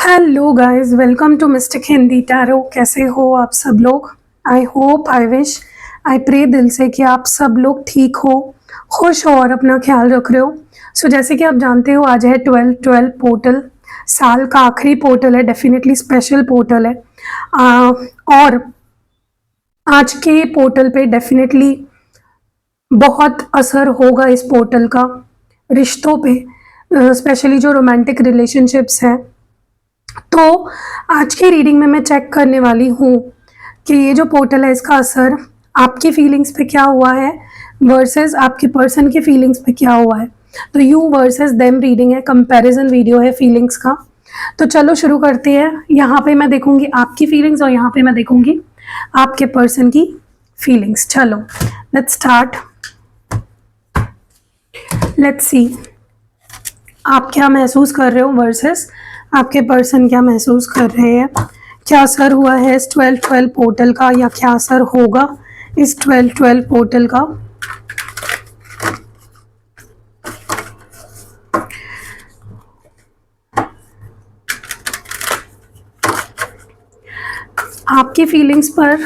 Hello guys, welcome to Mystic Hindi Tarot. कैसे हो आप सब लोग? I hope, I wish, I pray दिल से कि आप सब लोग ठीक हो, खुश हो और अपना ख्याल रख रहे हो। जैसे कि आप जानते हो, आज है 12/12 पोर्टल। साल का आखिरी पोर्टल है, डेफिनेटली स्पेशल पोर्टल है। और आज के पोर्टल पे डेफिनेटली बहुत असर होगा इस पोर्टल का रिश्तों पे, स्पेशली जो रोमांटिक रिलेशनशिप्स हैं। तो आज की रीडिंग में मैं चेक करने वाली हूँ कि ये जो पोर्टल है इसका असर आपकी फीलिंग्स पे क्या हुआ है वर्सेस आपके पर्सन की फीलिंग्स पे क्या हुआ है। तो यू वर्सेस देम रीडिंग है, कंपैरिजन वीडियो है फीलिंग्स का। तो चलो शुरू करते हैं। यहाँ पे मैं देखूंगी आपकी फीलिंग्स और यहाँ पे मैं देखूंगी आपके पर्सन की फीलिंग्स। चलो लेट्स स्टार्ट। लेट्स सी आप क्या महसूस कर रहे हो वर्सेस आपके पर्सन क्या महसूस कर रहे हैं। क्या असर हुआ है इस 12/12 पोर्टल का या क्या असर होगा इस 12/12 पोर्टल का। आपकी फीलिंग्स पर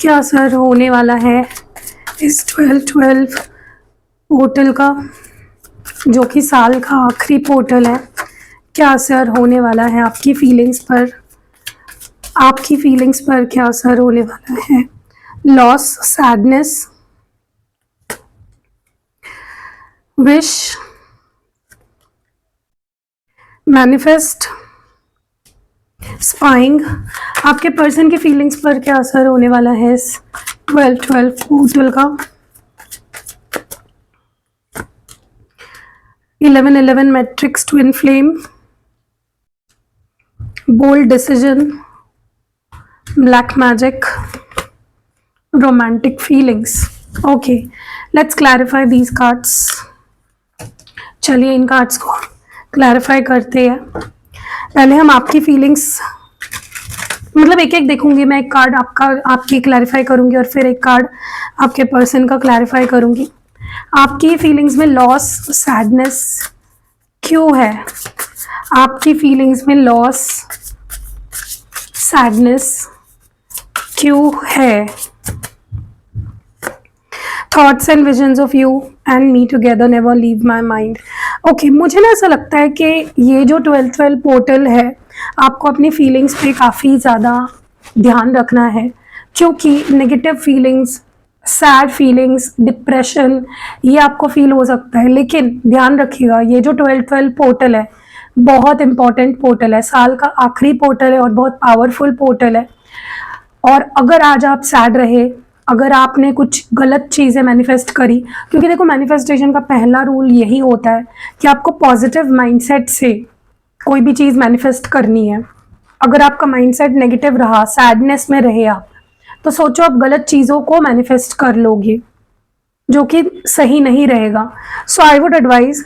क्या असर होने वाला है इस 12/12 पोर्टल का, जो कि साल का आखिरी पोर्टल है। क्या असर होने वाला है आपकी फीलिंग्स पर, आपकी फीलिंग्स पर क्या असर होने वाला है। Loss, sadness, wish, manifest, spying. आपके पर्सन की फीलिंग्स पर क्या असर होने वाला है इस 12/12 पोर्टल का। 11/11 matrix, twin flame, bold decision, black magic, romantic feelings. Okay, let's clarify these cards. चलिए इन कार्ड्स को क्लैरिफाई करते हैं। पहले हम आपकी फीलिंग्स, मतलब एक एक देखूंगी मैं, एक कार्ड आपकी क्लैरिफाई करूंगी और फिर एक कार्ड आपके पर्सन का क्लैरिफाई करूंगी। आपकी फीलिंग्स में लॉस, सैडनेस क्यों है? आपकी फीलिंग्स में लॉस, सैडनेस क्यों है? Thoughts and visions of you and me together never leave my mind. Okay, मुझे ना ऐसा लगता है कि ये जो 12/12 पोर्टल है, आपको अपनी फीलिंग्स पे काफ़ी ज़्यादा ध्यान रखना है, क्योंकि negative feelings, sad feelings, depression, ये आपको फील हो सकता है। लेकिन ध्यान रखिएगा, ये जो 12/12 पोर्टल है बहुत इंपॉर्टेंट पोर्टल है, साल का आखिरी पोर्टल है और बहुत पावरफुल पोर्टल है। और अगर आज आप सैड रहे, अगर आपने कुछ गलत चीज़ें मैनिफेस्ट करी, क्योंकि देखो मैनिफेस्टेशन का पहला रूल यही होता है कि आपको पॉजिटिव माइंडसेट से कोई भी चीज़ मैनिफेस्ट करनी है। अगर आपका माइंडसेट नेगेटिव रहा, सैडनेस में रहे आप, तो सोचो आप गलत चीज़ों को मैनिफेस्ट कर लोगे, जो कि सही नहीं रहेगा। सो आई वुड एडवाइज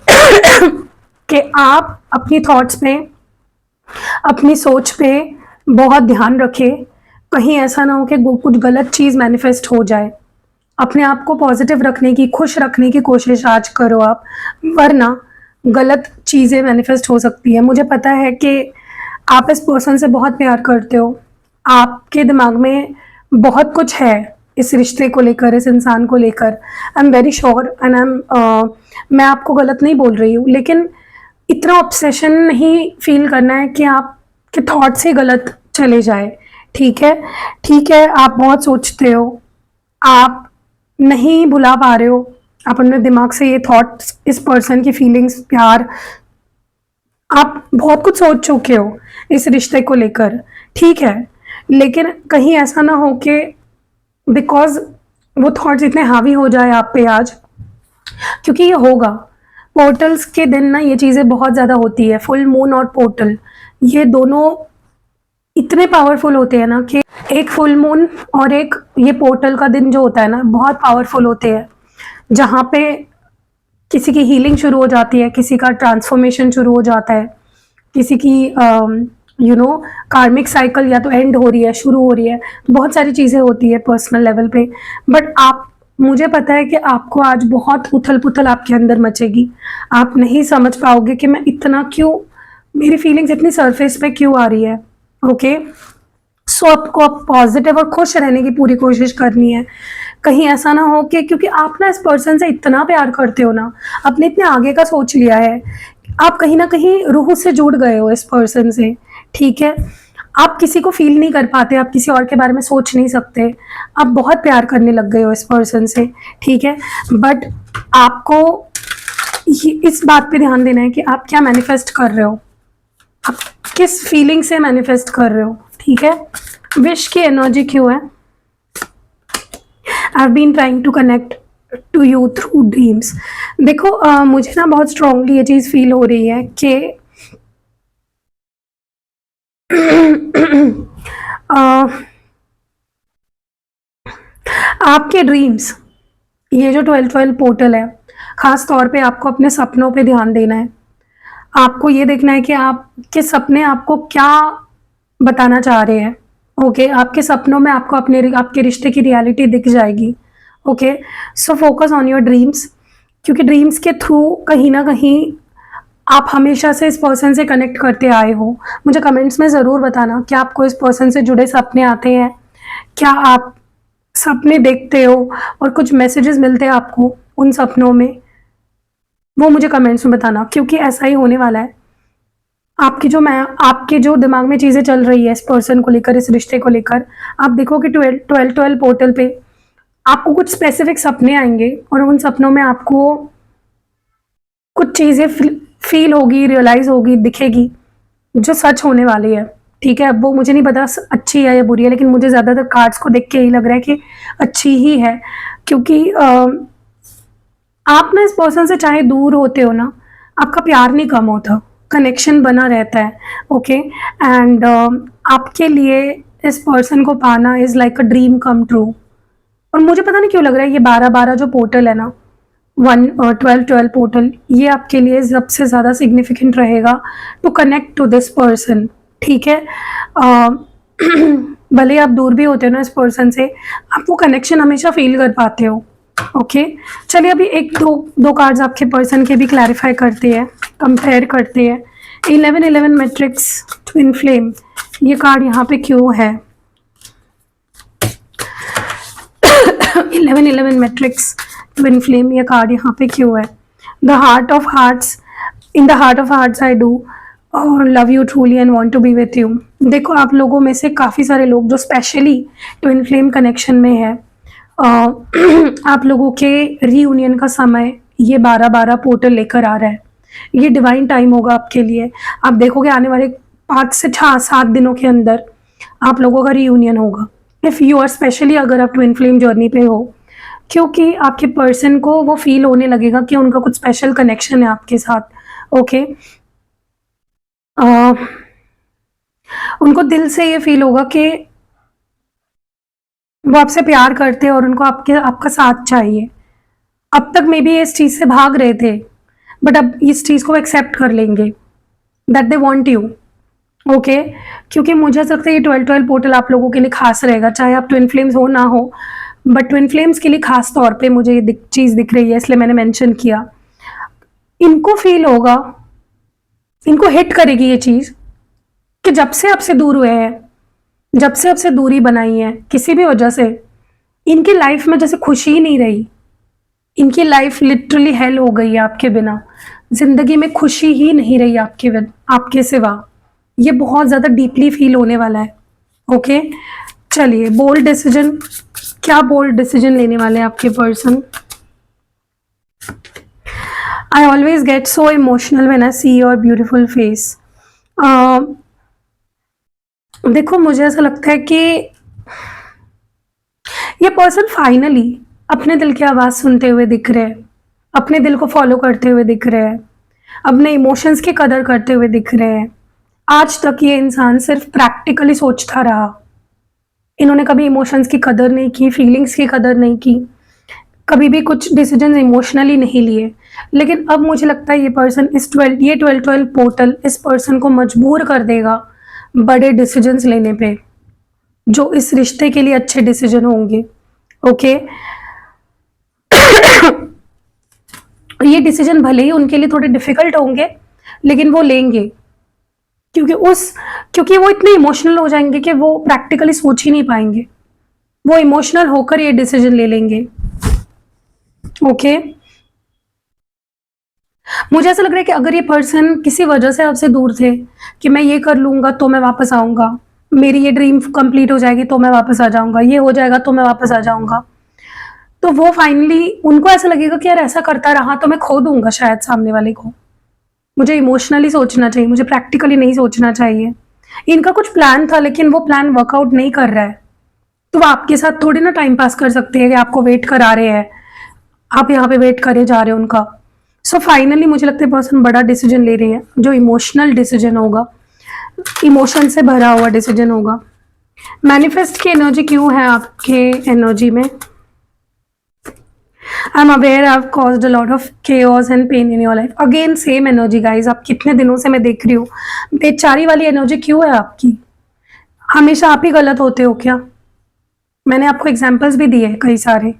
कि आप अपनी थॉट्स पे, अपनी सोच पे बहुत ध्यान रखें। कहीं ऐसा ना हो कि कुछ गलत चीज़ मैनिफेस्ट हो जाए। अपने आप को पॉजिटिव रखने की, खुश रखने की कोशिश आज करो आप, वरना गलत चीज़ें मैनिफेस्ट हो सकती है। मुझे पता है कि आप इस पर्सन से बहुत प्यार करते हो, आपके दिमाग में बहुत कुछ है इस रिश्ते को लेकर, इस इंसान को लेकर। I am very sure and मैं आपको गलत नहीं बोल रही हूँ, लेकिन इतना ऑब्सेशन नहीं फील करना है कि आपके थॉट्स ही गलत चले जाए। ठीक है, ठीक है, आप बहुत सोचते हो, आप नहीं भुला पा रहे हो, आप अपने दिमाग से ये थॉट्स, इस पर्सन की फीलिंग्स, प्यार, आप बहुत कुछ सोच चुके हो इस रिश्ते को लेकर। ठीक है, लेकिन कहीं ऐसा ना हो कि बिकॉज वो थॉट्स इतने हावी हो जाए आप पे आज, क्योंकि ये होगा। पोर्टल्स के दिन ना ये चीज़ें बहुत ज़्यादा होती है। फुल मून और पोर्टल, ये दोनों इतने पावरफुल होते हैं ना कि एक फुल मून और एक ये पोर्टल का दिन जो होता है ना, बहुत पावरफुल होते हैं, जहाँ पे किसी की हीलिंग शुरू हो जाती है, किसी का ट्रांसफॉर्मेशन शुरू हो जाता है, किसी की कार्मिक साइकिल या तो एंड हो रही है, शुरू हो रही है। बहुत सारी चीज़ें होती है पर्सनल लेवल पे, बट आप मुझे पता है कि आपको आज बहुत उथल पुथल आपके अंदर मचेगी। आप नहीं समझ पाओगे कि मैं इतना क्यों, मेरी फीलिंग्स इतनी सरफेस पे क्यों आ रही है। ओके, सो आपको अब पॉजिटिव और खुश रहने की पूरी कोशिश करनी है। कहीं ऐसा ना हो कि क्योंकि आप ना इस पर्सन से इतना प्यार करते हो ना, आपने इतने आगे का सोच लिया है, आप कहीं ना कहीं रूह से जुड़ गए हो इस पर्सन से। ठीक है, आप किसी को फील नहीं कर पाते, आप किसी और के बारे में सोच नहीं सकते, आप बहुत प्यार करने लग गए हो इस पर्सन से। ठीक है, बट आपको इस बात पे ध्यान देना है कि आप क्या मैनिफेस्ट कर रहे हो, आप किस फीलिंग से मैनिफेस्ट कर रहे हो। ठीक है, विश की एनर्जी क्यों है? I have been trying to connect to you through dreams. देखो मुझे ना बहुत स्ट्रांगली ये चीज़ फील हो रही है कि आपके ड्रीम्स, ये जो 12-12 पोर्टल है, ख़ास तौर पे आपको अपने सपनों पे ध्यान देना है। आपको ये देखना है कि आपके सपने आपको क्या बताना चाह रहे हैं। ओके, आपके सपनों में आपको आपके रिश्ते की रियलिटी दिख जाएगी। Okay, so focus on your dreams, क्योंकि ड्रीम्स के थ्रू कहीं ना कहीं आप हमेशा से इस पर्सन से कनेक्ट करते आए हो। मुझे कमेंट्स में ज़रूर बताना कि आपको इस पर्सन से जुड़े सपने आते हैं, क्या आप सपने देखते हो और कुछ मैसेजेस मिलते हैं आपको उन सपनों में, वो मुझे कमेंट्स में बताना, क्योंकि ऐसा ही होने वाला है। आपके जो दिमाग में चीज़ें चल रही है इस पर्सन को लेकर, इस रिश्ते को लेकर, आप देखो कि 12-12 पोर्टल पे आपको कुछ स्पेसिफिक सपने आएंगे और उन सपनों में आपको कुछ चीज़ें फील होगी, रियलाइज होगी, दिखेगी, जो सच होने वाली है। ठीक है, अब वो मुझे नहीं पता अच्छी है या बुरी है, लेकिन मुझे ज़्यादातर कार्ड्स को देख के यही लग रहा है कि अच्छी ही है, क्योंकि आप ना इस पर्सन से चाहे दूर होते हो ना, आपका प्यार नहीं कम होता, कनेक्शन बना रहता है। ओके, एंड आपके लिए इस पर्सन को पाना is like a dream come true. और मुझे पता नहीं क्यों लग रहा है ये 12-12 जो पोर्टल है ना, 12-12 पोर्टल, ये आपके लिए सबसे ज़्यादा सिग्निफिकेंट रहेगा to connect to this person. ठीक है, भले आप दूर भी होते हो ना इस पर्सन से, आप वो कनेक्शन हमेशा फील कर पाते हो। ओके, चलिए अभी एक दो कार्ड्स आपके पर्सन के भी क्लैरिफाई करते हैं, कंपेयर करते हैं। 11-11 मैट्रिक्स ट्विन फ्लेम, ये कार्ड यहाँ पे क्यों है? 11-11 मैट्रिक्स ट्विन फ्लेम, ये कार्ड यहाँ पे क्यों है? The heart of hearts, in the heart of hearts I do और love you truly and want to be with you. देखो आप लोगों में से काफ़ी सारे लोग जो स्पेशली ट्विन फ्लेम कनेक्शन में है, आप लोगों के रीयूनियन का समय ये 12-12 पोर्टल लेकर आ रहा है। ये डिवाइन टाइम होगा आपके लिए। आप देखोगे आने वाले 5 से 7 दिनों के अंदर आप लोगों का रीयूनियन होगा, इफ़ यू आर स्पेशली, अगर आप ट्विन फ्लेम जर्नी पे हो, क्योंकि आपके पर्सन को वो फील होने लगेगा कि उनका कुछ स्पेशल कनेक्शन है आपके साथ। ओके, उनको दिल से ये फील होगा कि वो आपसे प्यार करते हैं और उनको आपका साथ चाहिए। अब तक मे बी इस चीज़ से भाग रहे थे, बट अब इस चीज़ को एक्सेप्ट कर लेंगे that they want you. Okay, क्योंकि मुझे ऐसा लगता है ये 12-12 पोर्टल आप लोगों के लिए खास रहेगा, चाहे आप ट्विन फ्लेम्स हो ना हो, बट ट्विन फ्लेम्स के लिए खास तौर पे मुझे ये चीज़ दिख रही है, इसलिए मैंने मेंशन किया। इनको फील होगा, इनको हिट करेगी ये चीज़ कि जब से आपसे दूर हुए हैं, जब से आपसे दूरी बनाई है किसी भी वजह से, इनकी लाइफ में जैसे खुशी ही नहीं रही, इनकी लाइफ लिटरली हेल हो गई है आपके बिना, जिंदगी में खुशी ही नहीं रही आपके सिवा। ये बहुत ज़्यादा डीपली फील होने वाला है। ओके, चलिए बोल्ड डिसीजन, क्या बोल्ड डिसीजन लेने वाले हैं आपके person? I always get so emotional when I see your beautiful face. देखो मुझे ऐसा लगता है कि ये पर्सन फाइनली अपने दिल की आवाज़ सुनते हुए दिख रहे हैं, अपने दिल को फॉलो करते हुए दिख रहे हैं, अपने इमोशंस की कदर करते हुए दिख रहे हैं। आज तक ये इंसान सिर्फ प्रैक्टिकली सोचता रहा, इन्होंने कभी इमोशंस की कदर नहीं की, फीलिंग्स की कदर नहीं की, कभी भी कुछ डिसीजन इमोशनली नहीं लिए। लेकिन अब मुझे लगता है ये पर्सन ये 12-12 पोर्टल इस पर्सन को मजबूर कर देगा बड़े डिसीजंस लेने पे, जो इस रिश्ते के लिए अच्छे डिसीजन होंगे। ओके, और ये डिसीजन भले ही उनके लिए थोड़े डिफिकल्ट होंगे, लेकिन वो लेंगे, क्योंकि वो इतने इमोशनल हो जाएंगे कि वो प्रैक्टिकली सोच ही नहीं पाएंगे, वो इमोशनल होकर ये डिसीजन ले लेंगे। ओके, मुझे ऐसा लग रहा है कि अगर ये पर्सन किसी वजह से आपसे दूर थे, कि मैं ये कर लूंगा तो मैं वापस आऊंगा, मेरी ये ड्रीम कंप्लीट हो जाएगी तो मैं वापस आ जाऊंगा, ये हो जाएगा तो मैं वापस आ जाऊंगा, तो वो फाइनली उनको ऐसा लगेगा कि यार ऐसा करता रहा तो मैं खो दूंगा शायद सामने वाले को। मुझे इमोशनली सोचना चाहिए, मुझे प्रैक्टिकली नहीं सोचना चाहिए। इनका कुछ प्लान था लेकिन वो प्लान वर्कआउट नहीं कर रहा है, तो वो आपके साथ थोड़ी ना टाइम पास कर सकते हैं कि आपको वेट करा रहे हैं, आप यहाँ पे वेट करे जा रहे हो उनका। सो फाइनली मुझे लगता है पर्सन बड़ा डिसीजन ले रही है, जो इमोशनल डिसीजन होगा, इमोशन से भरा हुआ डिसीजन होगा। मैनिफेस्ट की एनर्जी क्यों है आपके एनर्जी में? I am aware I have caused a lot of chaos and pain in your life. Again same energy guys, आप कितने दिनों से मैं देख रही हूँ, बेचारी वाली एनर्जी क्यों है आपकी? हमेशा आप ही गलत होते हो क्या? मैंने आपको एग्जाम्पल्स भी दिए कई सारे।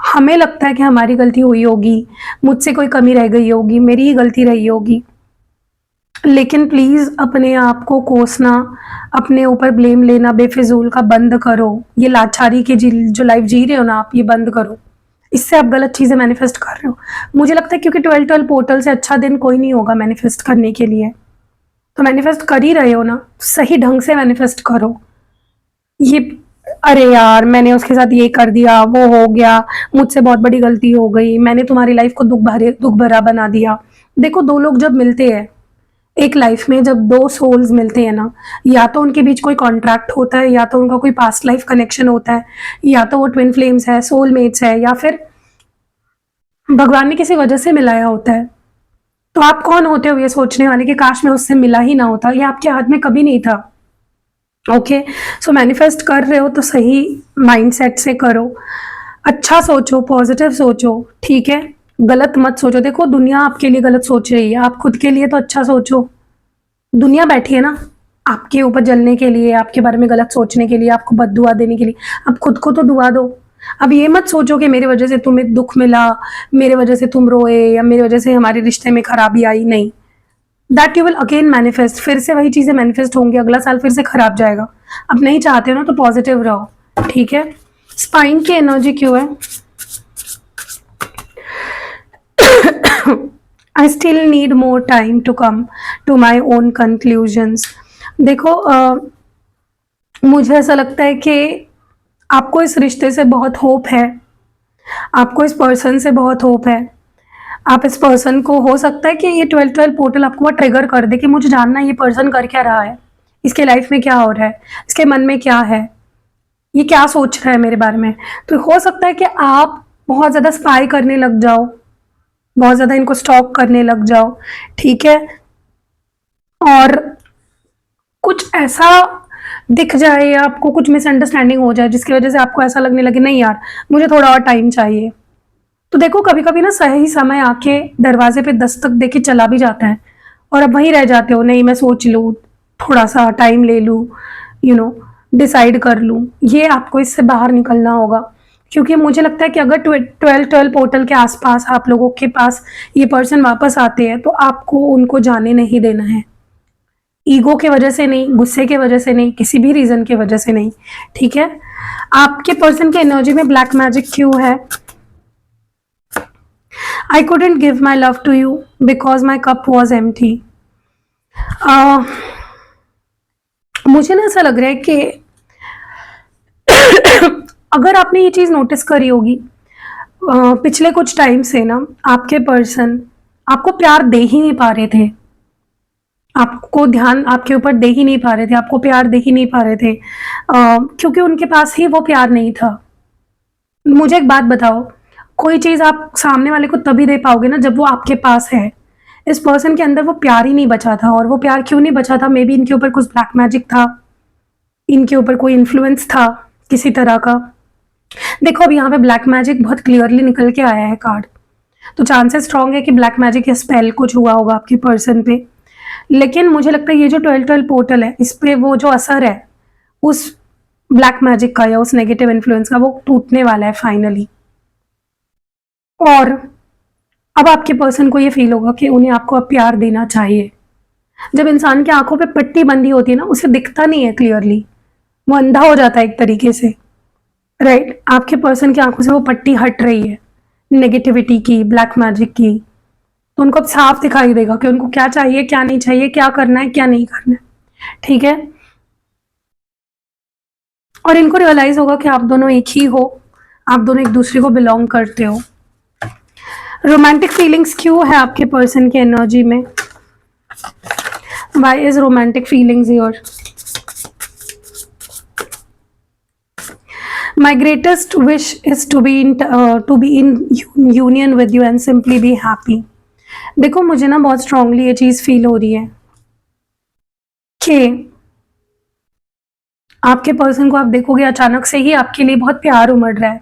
हमें लगता है कि हमारी गलती हुई होगी, मुझसे कोई कमी रह गई होगी, मेरी ही गलती रही होगी, लेकिन प्लीज अपने आप को कोसना, अपने ऊपर ब्लेम लेना बेफिजूल का बंद करो। ये लाचारी की जो लाइफ जी रहे हो ना आप, ये बंद करो। इससे आप गलत चीजें मैनिफेस्ट कर रहे हो, मुझे लगता है, क्योंकि 12 पोर्टल से अच्छा दिन कोई नहीं होगा मैनिफेस्ट करने के लिए। तो मैनिफेस्ट कर ही रहे हो ना, सही ढंग से मैनिफेस्ट करो। ये अरे यार मैंने उसके साथ ये कर दिया, वो हो गया, मुझसे बहुत बड़ी गलती हो गई, मैंने तुम्हारी लाइफ को दुख भरा बना दिया। देखो, दो लोग जब मिलते हैं एक लाइफ में, जब दो सोल्स मिलते हैं ना, या तो उनके बीच कोई कॉन्ट्रैक्ट होता है, या तो उनका कोई पास्ट लाइफ कनेक्शन होता है, या तो वो ट्विन फ्लेम्स है, सोलमेट्स है, या फिर भगवान ने किसी वजह से मिलाया होता है। तो आप कौन होते हो ये सोचने वाले कि काश मैं उससे मिला ही ना होता? ये आपके हाथ में कभी नहीं था। ओके, सो मैनिफेस्ट कर रहे हो तो सही माइंडसेट से करो, अच्छा सोचो, पॉजिटिव सोचो, ठीक है? गलत मत सोचो। देखो, दुनिया आपके लिए गलत सोच रही है, आप खुद के लिए तो अच्छा सोचो। दुनिया बैठी है ना आपके ऊपर जलने के लिए, आपके बारे में गलत सोचने के लिए, आपको बद्दुआ देने के लिए। आप खुद को तो दुआ दो। अब ये मत सोचो कि मेरे वजह से तुम्हें दुख मिला, मेरे वजह से तुम रोए, या मेरे वजह से हमारे रिश्ते में खराबी आई। नहीं, that you will again manifest, फिर से वही चीजें मैनिफेस्ट होंगी, अगला साल फिर से खराब जाएगा। अब नहीं चाहते हो ना तो पॉजिटिव रहो, ठीक है? स्पाइन की एनर्जी क्यों है? I still need more time to come to my own conclusions. देखो, मुझे ऐसा लगता है कि आपको इस रिश्ते से बहुत होप है, आपको इस पर्सन से बहुत होप है। आप इस पर्सन को, हो सकता है कि ये 12 पोर्टल आपको ट्रिगर कर दे कि मुझे जानना है ये पर्सन कर क्या रहा है, इसके लाइफ में क्या हो रहा है, इसके मन में क्या है, ये क्या सोच रहा है मेरे बारे में। तो हो सकता है कि आप बहुत ज़्यादा स्पाई करने लग जाओ, बहुत ज़्यादा इनको स्टॉक करने लग जाओ, ठीक है? और कुछ ऐसा दिख जाए या आपको कुछ मिसअंडरस्टैंडिंग हो जाए जिसकी वजह से आपको ऐसा लगने लगे नहीं यार मुझे थोड़ा और टाइम चाहिए। तो देखो, कभी कभी ना सही समय आके दरवाजे पे दस्तक देके चला भी जाता है, और अब वहीं रह जाते हो, नहीं मैं सोच लूँ, थोड़ा सा टाइम ले लूँ, डिसाइड कर लूँ। ये आपको इससे बाहर निकलना होगा, क्योंकि मुझे लगता है कि अगर 12 पोर्टल के आसपास आप लोगों के पास ये पर्सन वापस आते हैं तो आपको उनको जाने नहीं देना है। ईगो के वजह से नहीं, गुस्से के वजह से नहीं, किसी भी रीजन की वजह से नहीं, ठीक है? आपके पर्सन की एनर्जी में ब्लैक मैजिक क्यों है? I couldn't give my love to you because my cup was empty. मुझे ना ऐसा लग रहा है कि अगर आपने ये चीज नोटिस करी होगी, पिछले कुछ टाइम से ना आपके पर्सन आपको प्यार दे ही नहीं पा रहे थे, आपको ध्यान आपके ऊपर दे ही नहीं पा रहे थे, आपको प्यार दे ही नहीं पा रहे थे, क्योंकि उनके पास ही वो प्यार नहीं था। मुझे एक बात बताओ, कोई चीज आप सामने वाले को तभी दे पाओगे ना जब वो आपके पास है। इस पर्सन के अंदर वो प्यार ही नहीं बचा था, और वो प्यार क्यों नहीं बचा था? मे बी इनके ऊपर कुछ ब्लैक मैजिक था, इनके ऊपर कोई इन्फ्लुएंस था किसी तरह का। देखो, अब यहाँ पे ब्लैक मैजिक बहुत क्लियरली निकल के आया है कार्ड, तो चांसेस स्ट्रॉन्ग है कि ब्लैक मैजिक या स्पेल कुछ हुआ होगा आपके पर्सन पे। लेकिन मुझे लगता है ये जो 12 पोर्टल है, इस पे वो जो असर है उस ब्लैक मैजिक का या उस नेगेटिव इन्फ्लुएंस का, वो टूटने वाला है फाइनली। और अब आपके पर्सन को ये फील होगा कि उन्हें आपको अब प्यार देना चाहिए। जब इंसान की आंखों पे पट्टी बंधी होती है ना, उसे दिखता नहीं है क्लियरली, वो अंधा हो जाता है एक तरीके से, राइट। आपके पर्सन की आंखों से वो पट्टी हट रही है नेगेटिविटी की, ब्लैक मैजिक की, तो उनको अब साफ दिखाई देगा कि उनको क्या चाहिए, क्या नहीं चाहिए, क्या करना है, क्या नहीं करना है, ठीक है। और इनको रियलाइज होगा कि आप दोनों एक ही हो, आप दोनों एक दूसरे को बिलोंग करते हो। रोमांटिक फीलिंग्स क्यों है आपके पर्सन की एनर्जी में? Why is romantic feelings here? My greatest wish is to be in union with you and simply be happy. देखो मुझे ना बहुत स्ट्रांगली ये चीज फील हो रही है कि आपके पर्सन को आप देखोगे अचानक से ही आपके लिए बहुत प्यार उमड़ रहा है,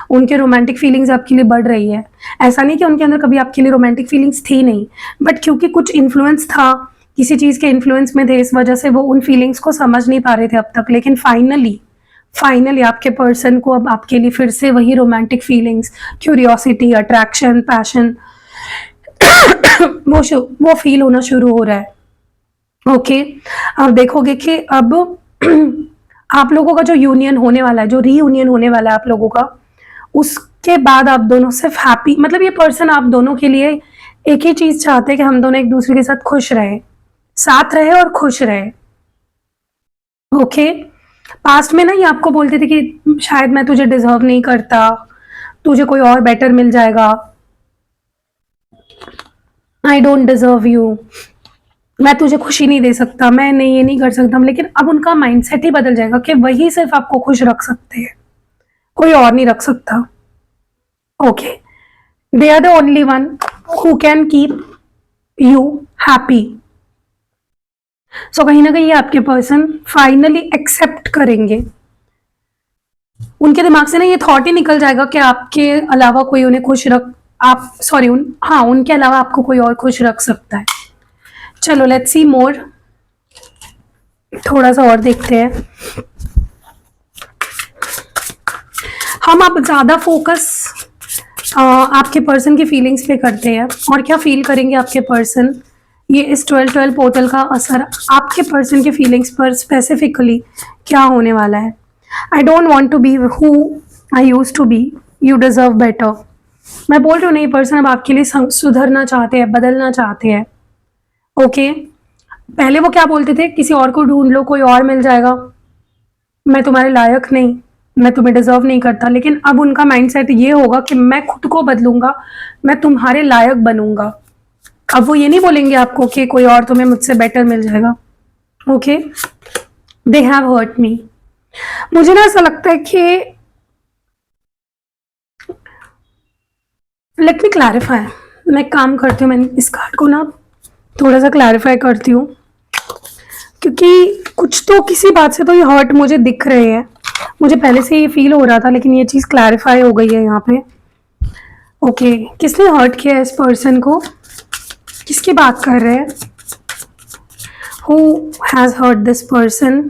उनके रोमांटिक फीलिंग्स आपके लिए बढ़ रही है। ऐसा नहीं कि उनके अंदर कभी आपके लिए रोमांटिक फीलिंग्स थी नहीं, बट क्योंकि कुछ इन्फ्लुएंस था, किसी चीज़ के इन्फ्लुएंस में थे, इस वजह से वो उन फीलिंग्स को समझ नहीं पा रहे थे अब तक। लेकिन फाइनली आपके पर्सन को अब आपके लिए फिर से वही romantic feelings, curiosity, attraction, passion वो फील होना शुरू हो रहा है। ओके, आप देखोगे कि अब आप लोगों का जो यूनियन होने वाला है, जो रीयूनियन होने वाला है आप लोगों का, उसके बाद आप दोनों सिर्फ हैप्पी, मतलब ये पर्सन आप दोनों के लिए एक ही चीज चाहते हैं कि हम दोनों एक दूसरे के साथ खुश रहे, साथ रहे और खुश रहे। ओके, पास्ट में ना ये आपको बोलते थे कि शायद मैं तुझे डिजर्व नहीं करता, तुझे कोई और बेटर मिल जाएगा, आई डोंट डिजर्व यू, मैं तुझे खुशी नहीं दे सकता, मैं नहीं ये नहीं कर सकता। लेकिन अब उनका माइंडसेट ही बदल जाएगा कि वही सिर्फ आपको खुश रख सकते हैं, कोई और नहीं रख सकता। Okay, they are the only one who can keep you happy. So कहीं ना कहीं आपके पर्सन फाइनली एक्सेप्ट करेंगे, उनके दिमाग से ना ये थॉट ही निकल जाएगा कि आपके अलावा कोई उन्हें खुश रख, आप सॉरी उनके अलावा आपको कोई और खुश रख सकता है। चलो लेट्स सी मोर, थोड़ा सा और देखते हैं। हम अब ज्यादा फोकस आपके पर्सन की फीलिंग्स पे करते हैं और क्या फील करेंगे आपके पर्सन, ये इस 12-12 पोर्टल का असर आपके पर्सन के फीलिंग्स पर स्पेसिफिकली क्या होने वाला है। I don't want to be who I used to be, you deserve better. मैं बोल रही हूँ नहीं, पर्सन अब आपके लिए सुधरना चाहते हैं, बदलना चाहते हैं। ओके, पहले वो क्या बोलते थे, किसी और को ढूंढ लो, कोई और मिल जाएगा, मैं तुम्हारे लायक नहीं, मैं तुम्हें डिजर्व नहीं करता। लेकिन अब उनका माइंडसेट ये होगा कि मैं खुद को बदलूंगा, मैं तुम्हारे लायक बनूंगा। अब वो ये नहीं बोलेंगे आपको कि कोई और तुम्हें मुझसे बेटर मिल जाएगा। Okay, they have hurt me. मुझे ना ऐसा लगता है कि लेट मी क्लैरिफाई, मैं काम करती हूँ, मैं इस कार्ड को ना थोड़ा सा क्लैरिफाई करती हूँ, क्योंकि कुछ तो किसी बात से तो ये हर्ट मुझे दिख रहे हैं, मुझे पहले से ये फील हो रहा था, लेकिन ये चीज़ क्लैरिफाई हो गई है यहाँ पे। ओके, किसने हर्ट किया है इस पर्सन को, किसकी बात कर रहे हैं, who has hurt this person.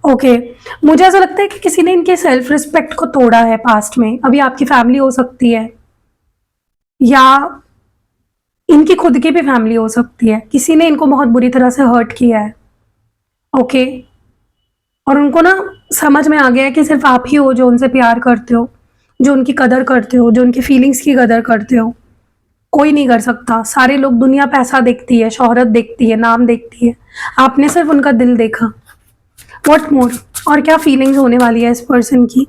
Okay, मुझे ऐसा लगता है कि किसी ने इनके सेल्फ रिस्पेक्ट को तोड़ा है पास्ट में। अभी आपकी फैमिली हो सकती है या इनकी खुद की भी फैमिली हो सकती है, किसी ने इनको बहुत बुरी तरह से हर्ट किया है। ओके, और उनको ना समझ में आ गया है कि सिर्फ आप ही हो जो उनसे प्यार करते हो, जो उनकी कदर करते हो, जो उनकी फीलिंग्स की कदर करते हो। कोई नहीं कर सकता, सारे लोग, दुनिया पैसा देखती है, शोहरत देखती है, नाम देखती है, आपने सिर्फ उनका दिल देखा। व्हाट मोर, और क्या फीलिंग्स होने वाली है इस पर्सन की।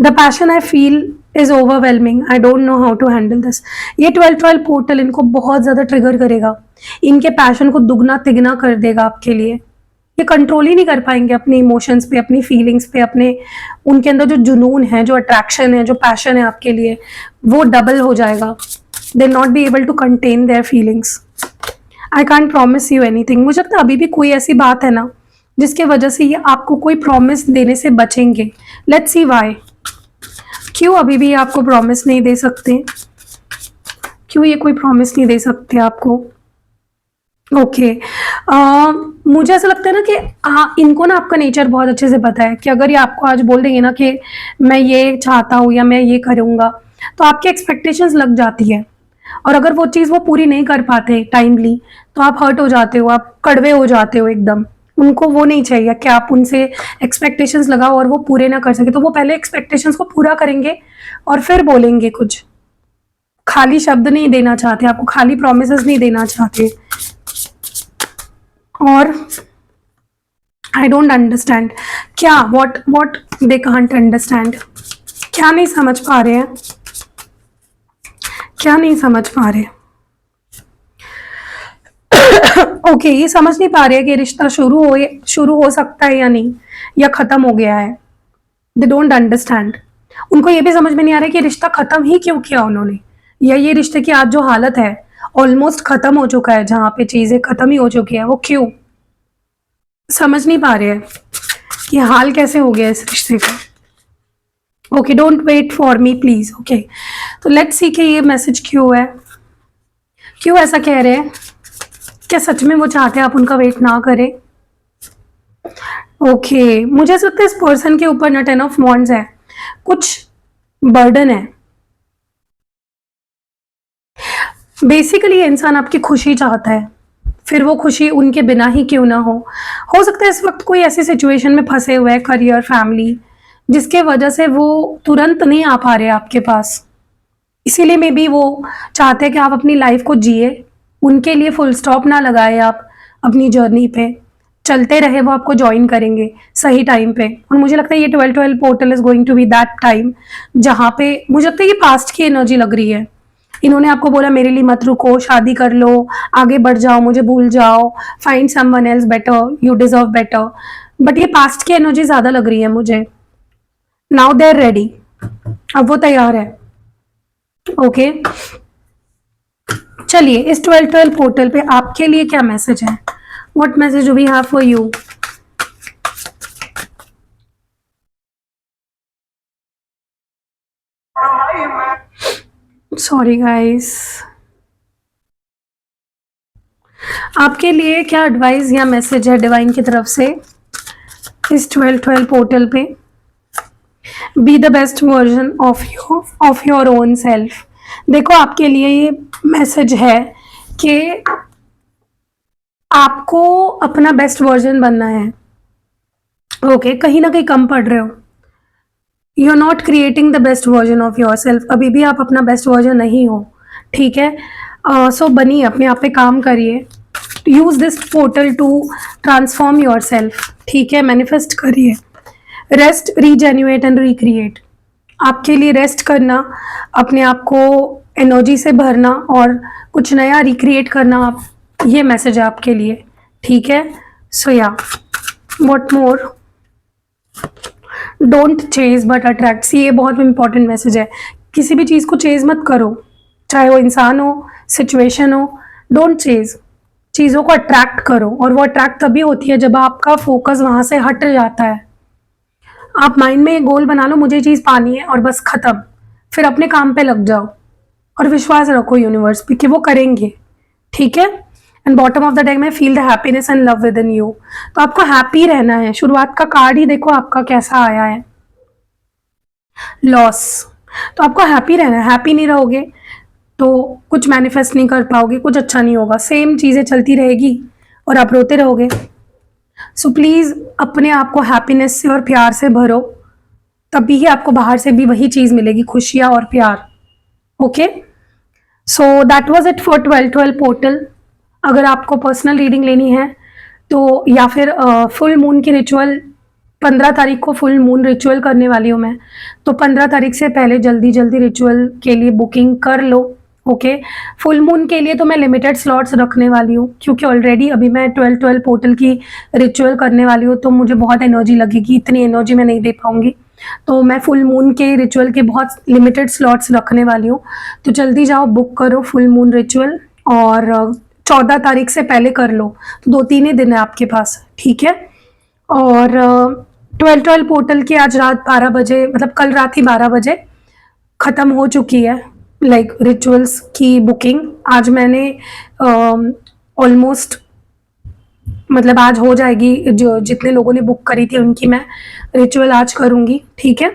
The passion I feel is overwhelming, I don't know how to handle this. ये 12-12 पोर्टल इनको बहुत ज़्यादा ट्रिगर करेगा, इनके पैशन को दुगना तिगना कर देगा आपके लिए। ये कंट्रोल ही नहीं कर पाएंगे अपने इमोशंस पे, अपनी फीलिंग्स पे, अपने उनके अंदर जो जुनून है, जो अट्रैक्शन है, जो पैशन है आपके लिए, वो डबल हो जाएगा। They not be able to contain their feelings. I can't promise you anything. मुझे लगता है अभी भी कोई ऐसी बात है ना जिसके वजह से ये आपको कोई प्रॉमिस देने से बचेंगे। लेट्स सी वाई, क्यों अभी भी आपको प्रॉमिस नहीं दे सकते, क्यों ये कोई प्रॉमिस नहीं दे सकते आपको। ओके, मुझे ऐसा लगता है ना कि इनको ना आपका नेचर बहुत अच्छे से पता है कि अगर ये आपको आज बोल देंगे ना कि मैं ये चाहता हूँ या मैं ये करूँगा, तो आपकी एक्सपेक्टेशंस लग जाती है, और अगर वो चीज़ वो पूरी नहीं कर पाते टाइमली तो आप हर्ट हो जाते हो, आप कड़वे हो जाते हो एकदम। उनको वो नहीं चाहिए कि आप उनसे एक्सपेक्टेशंस लगाओ और वो पूरे ना कर सके, तो वो पहले एक्सपेक्टेशंस को पूरा करेंगे और फिर बोलेंगे कुछ। खाली शब्द नहीं देना चाहते आपको, खाली प्रोमिसेस नहीं देना चाहते। और आई डोंट अंडरस्टैंड, क्या व्हाट दे कांट अंडरस्टैंड, क्या नहीं समझ पा रहे हैं, क्या नहीं समझ पा रहे? ओके ये समझ नहीं पा रहे कि रिश्ता शुरू हो सकता है या नहीं, या खत्म हो गया है। They don't understand. उनको ये भी समझ में नहीं आ रहा है कि रिश्ता खत्म ही क्यों किया उन्होंने, या ये रिश्ते की आज जो हालत है, ऑलमोस्ट खत्म हो चुका है, जहां पे चीजें खत्म ही हो चुकी है, वो क्यों समझ नहीं पा रहे हैं कि हाल कैसे हो गया इस रिश्ते का। Okay don't wait for me please. Okay तो लेट्स सी कि ये मैसेज क्यों है, क्यों ऐसा कह रहे हैं, क्या सच में वो चाहते हैं आप उनका वेट ना करें? ओके मुझे ऐसा लगता है इस पर्सन के ऊपर ना 10 ऑफ वॉन्ड्स है, कुछ बर्डन है। बेसिकली ये इंसान आपकी खुशी चाहता है, फिर वो खुशी उनके बिना ही क्यों ना हो सकता है इस वक्त कोई ऐसी सिचुएशन में फंसे हुए है, करियर फैमिली, जिसके वजह से वो तुरंत नहीं आ पा रहे आपके पास। इसीलिए मे बी वो चाहते हैं कि आप अपनी लाइफ को जिए, उनके लिए फुल स्टॉप ना लगाए आप अपनी जर्नी पे, चलते रहे, वो आपको ज्वाइन करेंगे सही टाइम पे। और मुझे लगता है ये 12-12 portal is going to be that time, जहाँ पे मुझे लगता है ये पास्ट की एनर्जी लग रही है। इन्होंने आपको बोला मेरे लिए मत रुको, शादी कर लो, आगे बढ़ जाओ, मुझे भूल जाओ, find someone else better, you deserve better, but ये पास्ट की एनर्जी ज्यादा लग रही है मुझे। नाउ दे आर रेडी, अब वो तैयार है। ओके चलिए इस 12-12 पोर्टल पे आपके लिए क्या मैसेज है, what message do we have for you? Sorry guys, आपके लिए क्या एडवाइस या मैसेज है डिवाइन की तरफ से इस 12-12 पोर्टल पे? Be the best version of your own self. देखो आपके लिए ये मैसेज है कि आपको अपना बेस्ट वर्जन बनना है। ओके कहीं ना कहीं कम पड़ रहे हो, you are not creating the best version of yourself, अभी भी आप अपना बेस्ट वर्जन नहीं हो, ठीक है? सो बनिए, अपने आप पे काम करिए, use this portal to transform yourself, ठीक है? मैनिफेस्ट करिए, रेस्ट, रीजेन्युएट एंड रिक्रिएट। आपके लिए रेस्ट करना, अपने आप को एनर्जी से भरना और कुछ नया रिक्रिएट करना, आप, ये मैसेज है आपके लिए, ठीक है? सो या what more, don't chase but attract. See ये बहुत इंपॉर्टेंट मैसेज है, किसी भी चीज़ को चेज मत करो, चाहे वो इंसान हो, सिचुएशन हो, डोंट चेज, चीज़ों को अट्रैक्ट करो। और वो अट्रैक्ट तभी होती है जब आपका फोकस वहाँ से हट जाता है। आप माइंड में गोल बना लो, मुझे चीज़ पानी है, और बस खत्म, फिर अपने काम पे लग जाओ और विश्वास रखो यूनिवर्स पे कि वो करेंगे, ठीक है? And bottom of the deck में feel the happiness and love within you. तो आपको हैप्पी रहना है। शुरुआत का कार्ड ही देखो आपका कैसा आया है, लॉस। तो आपको हैप्पी रहना है, हैप्पी नहीं रहोगे तो कुछ मैनिफेस्ट नहीं कर पाओगे, कुछ अच्छा नहीं होगा, सेम चीज़ें चलती रहेगी और आप रोते रहोगे। सो प्लीज़ अपने आप को हैप्पीनेस से और प्यार से भरो, तभी ही आपको बाहर से भी वही चीज़ मिलेगी, खुशियाँ और प्यार। Okay so that was it for 12-12 portal. अगर आपको पर्सनल रीडिंग लेनी है तो, या फिर फुल मून की रिचुअल, 15 तारीख को फुल मून रिचुअल करने वाली हूँ मैं, तो 15 तारीख से पहले जल्दी जल्दी रिचुअल के लिए बुकिंग कर लो। ओके फुल मून के लिए तो मैं लिमिटेड स्लॉट्स रखने वाली हूँ, क्योंकि ऑलरेडी अभी मैं 12-12 पोर्टल की रिचुअल करने वाली हूँ, तो मुझे बहुत एनर्जी लगेगी, इतनी एनर्जी मैं नहीं दे पाऊँगी। तो मैं फुल मून के रिचुअल के बहुत लिमिटेड स्लॉट्स रखने वाली हूँ, तो जल्दी जाओ बुक करो फुल मून रिचुअल, और 14 तारीख से पहले कर लो, तो 2-3 ही दिन है आपके पास, ठीक है? और 12-12 पोर्टल की आज रात 12 बजे, मतलब कल रात ही 12 बजे ख़त्म हो चुकी है, लाइक रिचुअल्स की बुकिंग। आज मैंने ऑलमोस्ट, मतलब आज हो जाएगी, जो जितने लोगों ने बुक करी थी उनकी मैं रिचुअल आज करूँगी, ठीक है?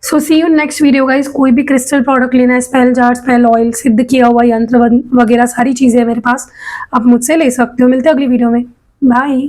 सो सी यू नेक्स्ट वीडियो गाइस। कोई भी क्रिस्टल प्रोडक्ट लेना है, स्पेल जार, स्पेल ऑयल, सिद्ध किया हुआ यंत्र वगैरह सारी चीज़ें मेरे पास, आप मुझसे ले सकते हो। मिलते हैं अगली वीडियो में, बाय।